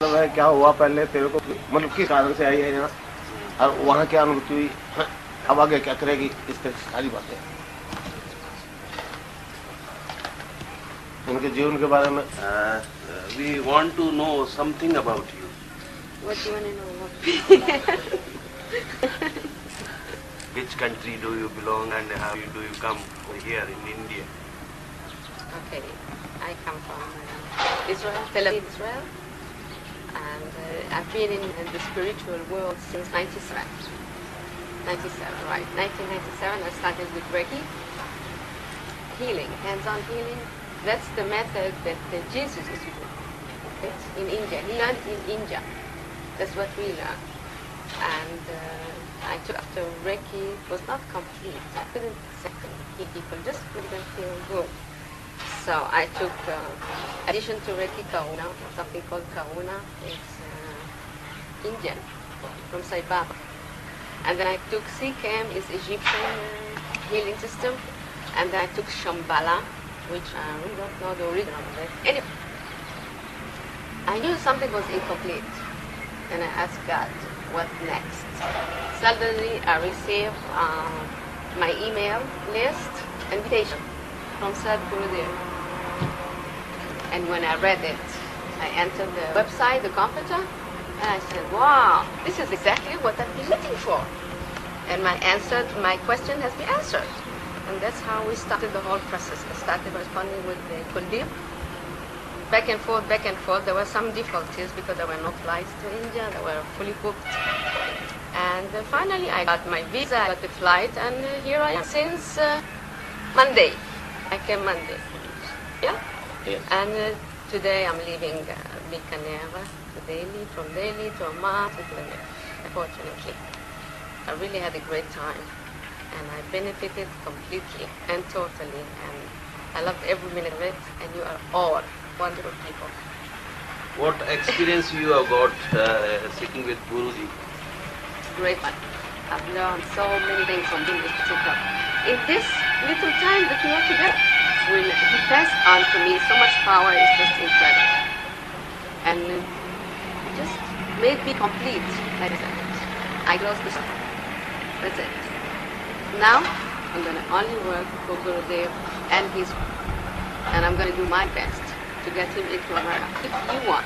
मतलब है क्या हुआ पहले तेरे को, मतलब किस कारण से आई है यहाँ और वहाँ क्या अनुभूति हुई, अब आगे क्या करेगी, इस तरह की सारी बातें उनके जीवन के बारे में। We want to know something about you. What do you want to know? Which country do you belong and how do you come over here in India? Okay, I come from Israel, Tel Aviv, Israel, and I've been in the spiritual world since 97. 97, right. 1997 I started with Reiki, healing, hands-on healing. That's the method that Jesus is using. It's in India. He learned in India. That's what we learned. And I took after Reiki was not complete. I couldn't heal people, just couldn't feel good. So I took, addition to Reiki, Karuna, something called Karuna. It's Indian, from Sai Baba. And then I took Sikhem, is Egyptian healing system. And then I took Shambhala, which I really don't know the original of it. Anyway, I knew something was incomplete. And I asked God, what next? Suddenly I received my email list, invitation from Sadhguru there. And when I read it, I entered the website, the computer, and I said, wow, this is exactly what I've been looking for. And my question has been answered. And that's how we started the whole process. I started responding with the Kuldeep. Back and forth. There were some difficulties because there were no flights to India. They were fully booked. And finally I got my visa, I got the flight, and here I am since Monday. I came Monday. Yeah? Yes. And today I'm leaving Bikaner to Delhi, from Delhi to Amman to Bikaner, unfortunately. I really had a great time. And I benefited completely and totally. And I loved every minute of it. And you are all wonderful people. What experience you have got sitting with Guruji? Great one. I've learned so many things from him in particular. In this little time that we were together, when he passed on to me, so much power is just incredible. And it just made me complete, like I said. I closed the shop. That's it. Now, I'm going to only work for Gurudev and his, and I'm going to do my best to get him into America. If you want,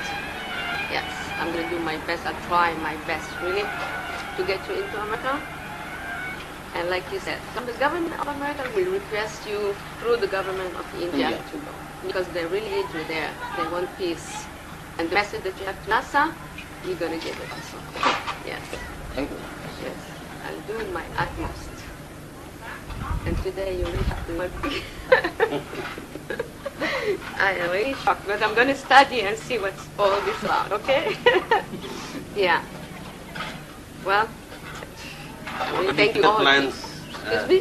yes, I'm going to do my best. I'll try my best, really, to get you into America. And like you said, the government of America will request you through the government of India to go. Because they really need you there. They want peace. And the message that you have to NASA, you're going to get it also. Yes. Thank you. Yes. I'll do my utmost. And today you really have to work. I am really shocked, but I'm going to study and see what's all this about, okay? Yeah. Well, thank you all. Plans? Excuse me?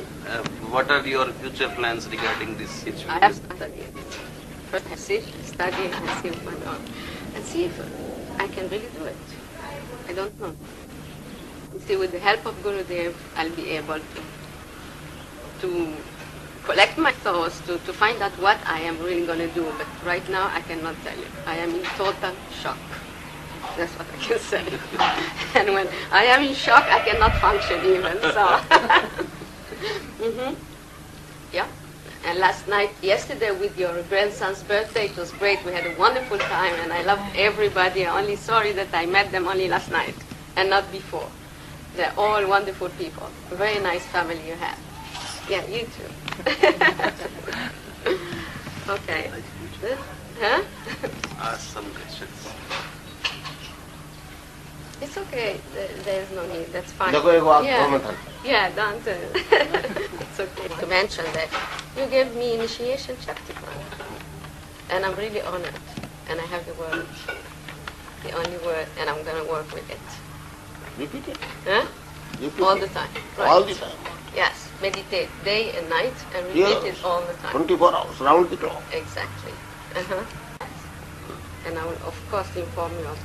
What are your future plans regarding this situation? I have studied. First I study and see what's going on. And see if I can really do it. I don't know. You see, with the help of Gurudev, I'll be able to collect my thoughts, to find out what I am really going to do. But right now, I cannot tell you. I am in total shock. That's what I can say. And when I am in shock, I cannot function even. So, yeah. And yesterday with your grandson's birthday, it was great. We had a wonderful time, and I loved everybody. I'm only sorry that I met them only last night and not before. They're all wonderful people. A very nice family you have. Yeah, you too. Okay. Huh? Ask some questions. It's okay. There's no need. That's fine. Yeah, don't. It's okay to mention that you gave me initiation Shaktipan. And I'm really honored. And I have the word, the only word, and I'm going to work with it. Repeat it. Huh? Repeat All it. the time. Right. All the time. Yes. Meditate day and night and repeat it all the time. 24 hours, round the clock. Exactly. And I will, of course, inform you of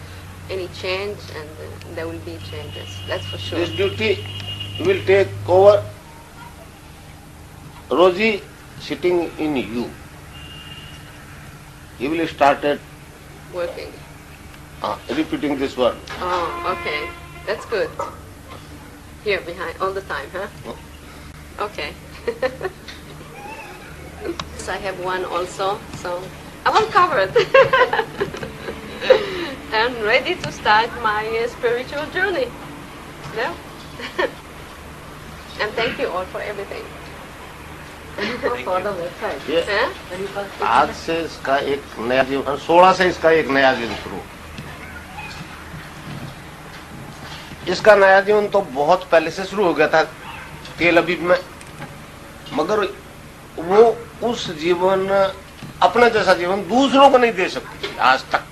any change, and there will be changes. That's for sure. This duty will take over Rosie sitting in you. He will start it Working. repeating this word. Oh, okay. That's good. Here behind, all the time, huh? Okay. So I have one also, so I'm all covered. I'm ready to start my spiritual journey. Yeah. And thank you all for everything. For the website. ये Huh? When you first आज से इसका एक नया जीवन, 16 से इसका एक नया जीवन शुरू। इसका नया जीवन तो बहुत पहले से शुरू हो गया था तेल अबीब में, मगर वो उस जीवन, अपने जैसा जीवन दूसरों को नहीं दे सकती थी आज तक।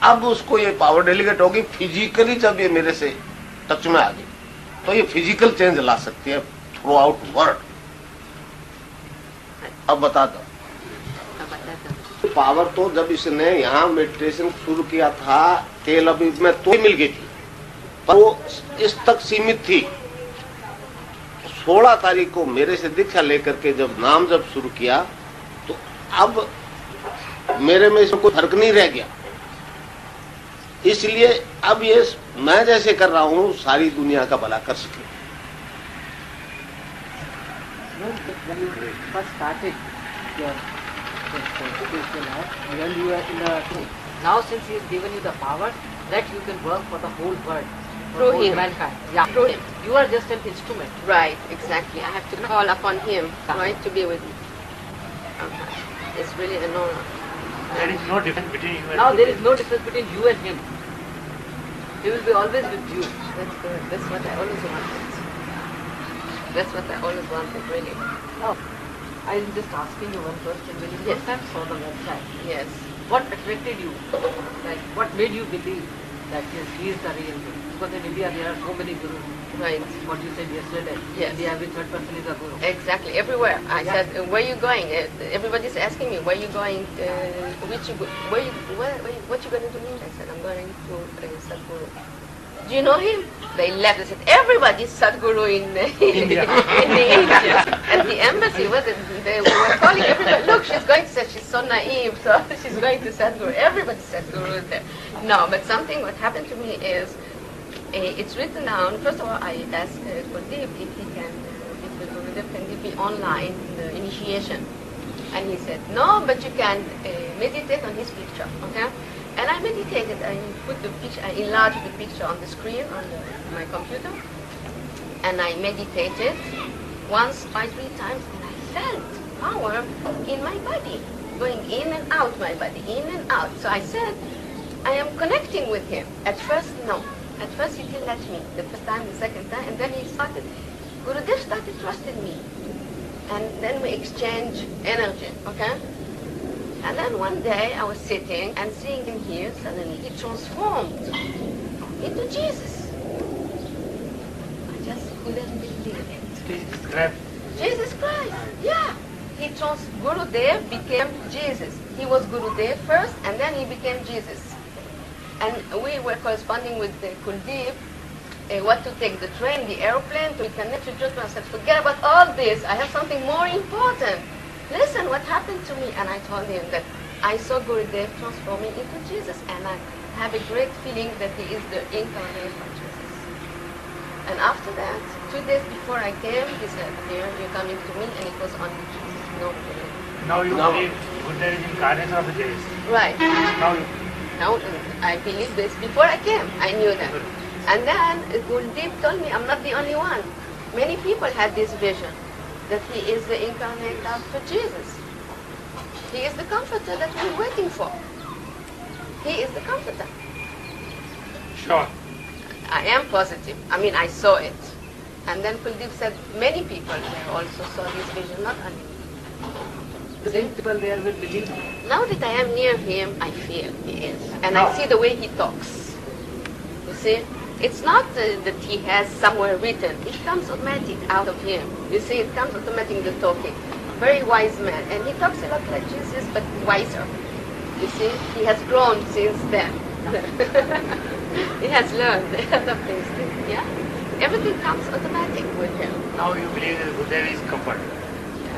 अब उसको ये पावर डेलीगेट होगी, फिजिकली जब ये मेरे से टच में आ गई तो ये फिजिकल चेंज ला सकती है थ्रू आउट वर्ल्ड। अब बता दो, पावर तो जब इसने यहाँ मेडिटेशन शुरू किया था तेल अबीब में तो ही मिल गई थी, पर वो इस तक सीमित थी। 16 तारीख को मेरे से दीक्षा लेकर के जब नाम जब शुरू किया तो अब मेरे में इसमें कोई फर्क नहीं रह गया। इसलिए अब ये मैं जैसे कर रहा हूँ सारी दुनिया का भला कर सके। when you first started your spiritual life, when you were in the now since he has given you the power that you can work for the whole world, for Through whole him. mankind. Yeah. Through him. You are just an instrument. Right, exactly. I have to call upon him, right, to be with me. It's really an honor. There is no difference between you and Now there Buddha. is no difference between you and him. He will be always with you. That's good. That's what I always wanted. That's what I always wanted, really. Now, I am just asking you one question. When you Yes. first time saw the website, Yes. what attracted you? Like, what made you believe that yes, he is the real guru? Because in India there are so many gurus. Right. What you said yesterday. Yes. India, every third person is a guru. Exactly. Everywhere. I Yeah. said, where you going? Everybody's asking me, where you going? What you going to do? I said, I'm going to Sadhguru. Do you know him? They laughed. They said, everybody's Sadhguru in India. in the India. At the embassy, they were calling everybody, look, she's going to say, she's so naive, so she's going to Sadhguru. Everybody's Sadhguru is there. No, but something, what happened to me is, it's written down. First of all, I asked Gurdeep if he can, if the Gurudev can give me online the initiation. And he said, no, but you can meditate on his picture, okay? And I meditated, I put the picture, I enlarged the picture on the screen on my computer, and I meditated once, twice, 3 times, and I felt power in my body, going in and out my body, in and out. So I said, I am connecting with him. At first, no. At first he didn't let me, the first time, the second time, and then he started, Gurudev started trusting me. And then we exchanged energy, okay? And then one day I was sitting and seeing him here, suddenly he transformed into Jesus. I just couldn't believe it. Please describe. Jesus Christ, yeah. Gurudev became Jesus. He was Gurudev first and then he became Jesus. And we were corresponding with Kuldeep, what to take, the train, the airplane, to connect to Jyotirma. I said, forget about all this, I have something more important. Listen, what happened to me? And I told him that I saw Gurudev transforming into Jesus, and I have a great feeling that he is the incarnation of Jesus. And after that, 2 days before I came, he said, here, you're coming to me, and it was only Jesus, no Gurudev. Now you No. believe Buddha is incarnation of Jesus. Right. Now you Now, I believe this. Before I came, I knew that. And then Gurdeep told me I'm not the only one. Many people had this vision that he is the incarnate of Jesus. He is the comforter that we're waiting for. He is the comforter. sure. I am positive. I mean, I saw it. And then Kuldeep said many people also saw this vision, not only me. The same people there will believe. Now that I am near him, I feel he is. And No. I see the way he talks. You see? It's not that he has somewhere written. It comes automatic out of him. You see, it comes automatic, the talking. Very wise man. And he talks a lot like Jesus, but wiser. You see? He has grown since then. He has learned a lot of things. Yeah? Everything comes automatic with him. Now you believe that Buddha is comfort.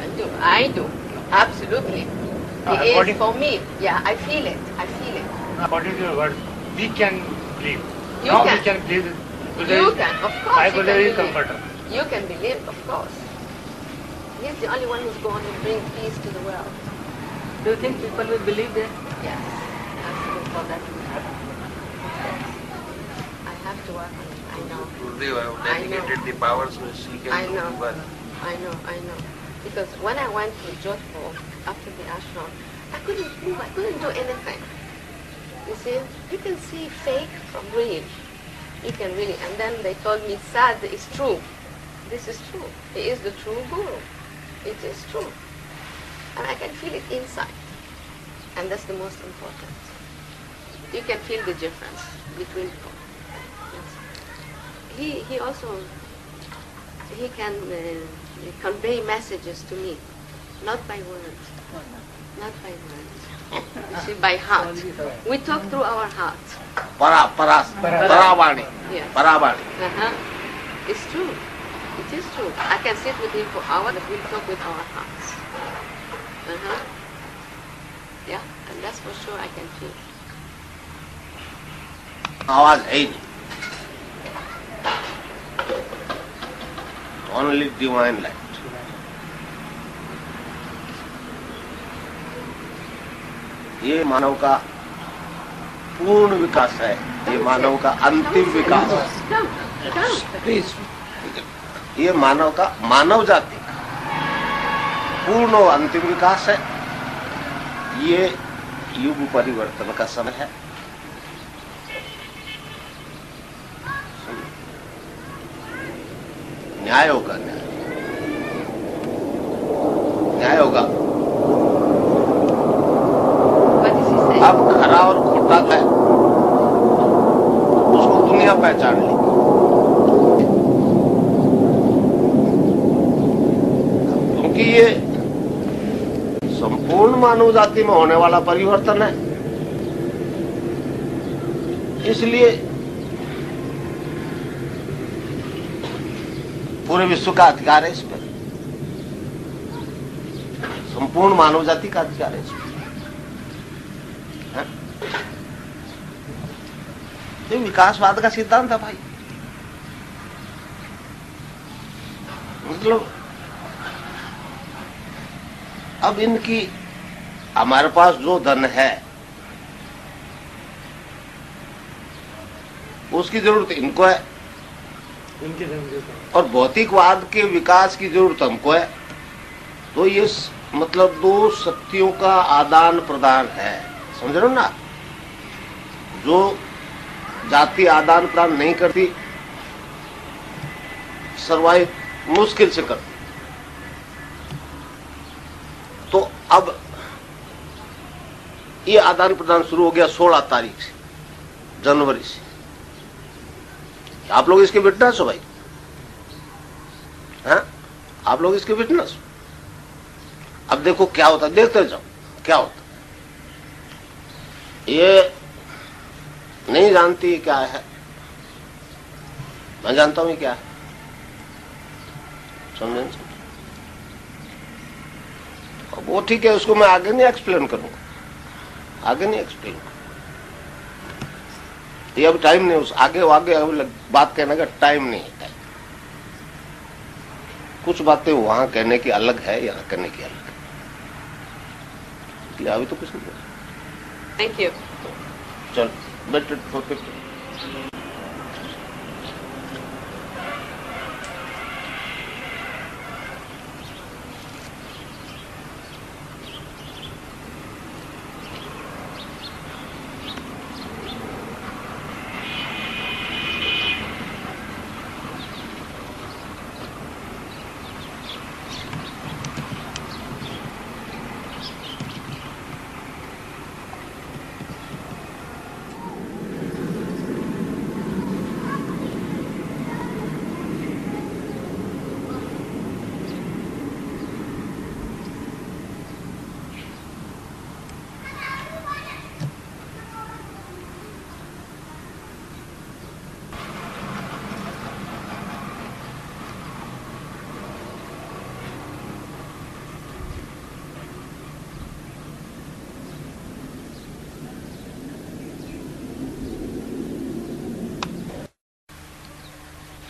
I do. I do. Absolutely. He is according- for me. Yeah, I feel it. I feel it. According to your words, we can believe. You Now can. we can believe. You can, of course. I you can believe is believe. comforter. You can believe, of course. He's the only one who's going to bring peace to the world. Do you think people will believe that? Yes. Absolutely. For that to happen. Yes. I have to work on it. I know. Gurudev have I know. dedicated the power so she can I do know. well. I know. Because when I went to Jodhpur after the ashram, I couldn't move. I couldn't do anything. You see, you can see fake from real. You can really. And then they told me, Sad is true. This is true. He is the true guru. It is true. And I can feel it inside. And that's the most important. You can feel the difference between them. Yes. He also, he can convey messages to me, not by words. Not by words. You see, by heart. We talk through our heart. Paravani. Yes. Paravani. It's true. It is true. I can sit with him for hours, but we'll talk with our hearts. Yeah, and that's for sure I can feel. आवाज है ही नहीं. Only divine light. ये मानव का पूर्ण विकास है. ये मानव का अंतिम विकास है. ये मानव का, मानव जाति का पूर्ण और अंतिम विकास है. ये युग परिवर्तन का समय है. न्याय होगा. न्याय होगा. What is he saying? अब खरा और खोटा है उसको दुनिया पहचान लेगी. क्योंकि ये संपूर्ण मानव जाति में होने वाला परिवर्तन है. इसलिए पूरे विश्व का अधिकार है इस पर. संपूर्ण मानव जाति का अधिकार है इस पर. ये विकासवाद का सिद्धांत है भाई. मतलब अब इनकी, हमारे पास जो धन है उसकी जरूरत इनको है इनके जन्म और भौतिकवाद के विकास की जरूरत हमको है. तो ये मतलब दो शक्तियों का आदान प्रदान है. समझ रहे हो ना. जो जाति आदान प्रदान नहीं करती, सर्वाइव मुश्किल से करती. तो अब ये आदान प्रदान शुरू हो गया 16 तारीख से, जनवरी से. आप लोग इसके विटनेस हो भाई. हैं? आप लोग इसके विटनेस हो. अब देखो क्या होता है, देखते जाओ क्या होता. ये नहीं जानती क्या है, मैं जानता हूं ये क्या है. समझे? वो ठीक है, उसको मैं आगे नहीं एक्सप्लेन करूंगा. आगे नहीं एक्सप्लेन करूंगा. ये अब टाइम नहीं. उस आगे बात कहने का टाइम नहीं है. कुछ बातें वहां कहने की अलग है, यहाँ कहने की अलग है. इसलिए अभी तो कुछ नहीं. Thank you. चल बेटर परफेक्ट.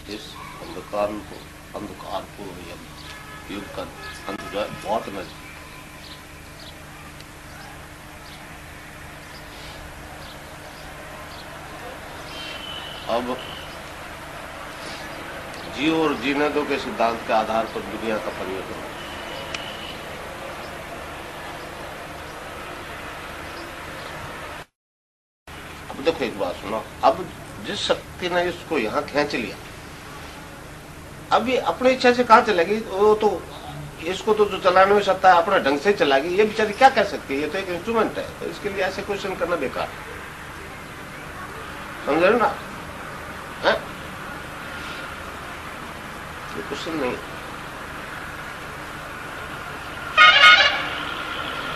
इस अंधकारपूर्ण युग का अंत जो है बहुत नजदीक। अब जियो और जीने दो के सिद्धांत के आधार पर दुनिया का परिवर्तन हो। अब देखो एक बात सुनो, अब जिस शक्ति ने इसको यहाँ खींच लिया, अब ये अपनी इच्छा से कहाँ चलेगी? वो तो इसको तो जो चलाने में सत्ता है अपने ढंग से चलाएगी। ये बेचारी क्या कर सकती है? ये तो एक इंस्ट्रूमेंट है, तो इसके लिए ऐसे क्वेश्चन करना बेकार है। समझ रहे हो ना? है? ये क्वेश्चन नहीं,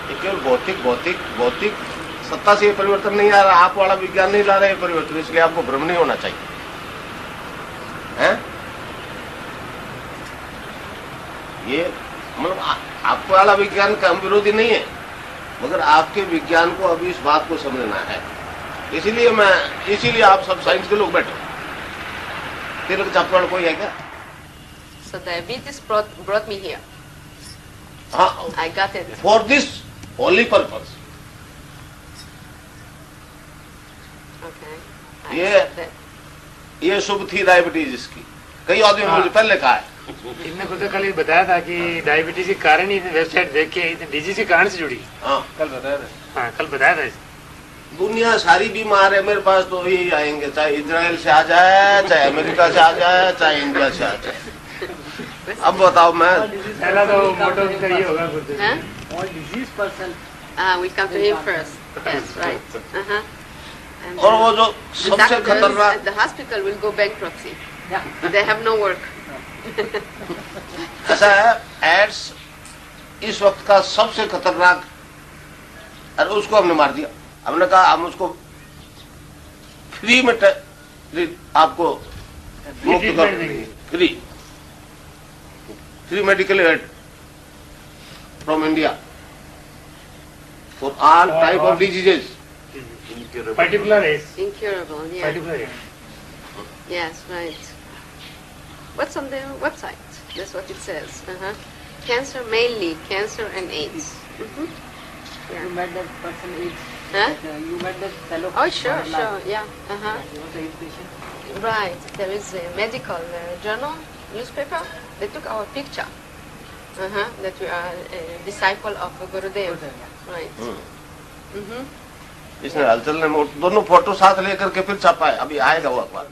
ये केवल भौतिक सत्ता से ये परिवर्तन नहीं आ रहा। आप वाला विज्ञान नहीं ला रहा है परिवर्तन, इसलिए आपको भ्रम नहीं होना चाहिए। हैं? ये मतलब आपको वाला विज्ञान का हम विरोधी नहीं है, मगर आपके विज्ञान को अभी इस बात को समझना है। इसीलिए आप सब साइंस के लोग बैठे। तिलक चापवाड़ कोई है क्या? So diabetes brought me here. हाँ, I got it. for this only purpose. Okay. I Yeah. accept that. ये शुभ थी डायबिटीज इसकी। कई आदमी मुझे पहले कहा है। इनने खुद कल बताया था कि डायबिटीज के कारण ही वेबसाइट देख के डिजीज के कारण से जुड़ी। हाँ, कल बताया था। हाँ, कल बताया था। दुनिया सारी बीमार है, मेरे पास तो यही आएंगे, चाहे इजराइल से आ जाए, चाहे अमेरिका से आ जाए, चाहे इंडिया से आ जाए। अब बताओ मैं पहला तो मोटो उसका ये होगा खुद। Huh? All disease person. We come to him first. Yes, right. And और वो जो the सबसे doctors खतरनाक at the hospital will go bankruptcy. Yeah. They have no work. ऐसा है, एड्स इस वक्त का सबसे खतरनाक, और उसको हमने मार दिया। हमने कहा हम उसको फ्री में आपको मुक्त कर देंगे, free medical aid from India for all type of diseases. Particular age, Incurable, yeah. Particular age. Yes, right. What's on the website? That's what it says. Cancer, mainly cancer and AIDS. You met that person AIDS. Huh? You met that fellow. Oh, sure, man last- sure, yeah. He was a AIDS patient. Right. There is a medical journal, newspaper. They took our picture. That we are a disciple of Gurudev. Right. इसने हलचल ने दोनों photo साथ लेकर के फिर छापा है। अभी आएगा वो अखबार।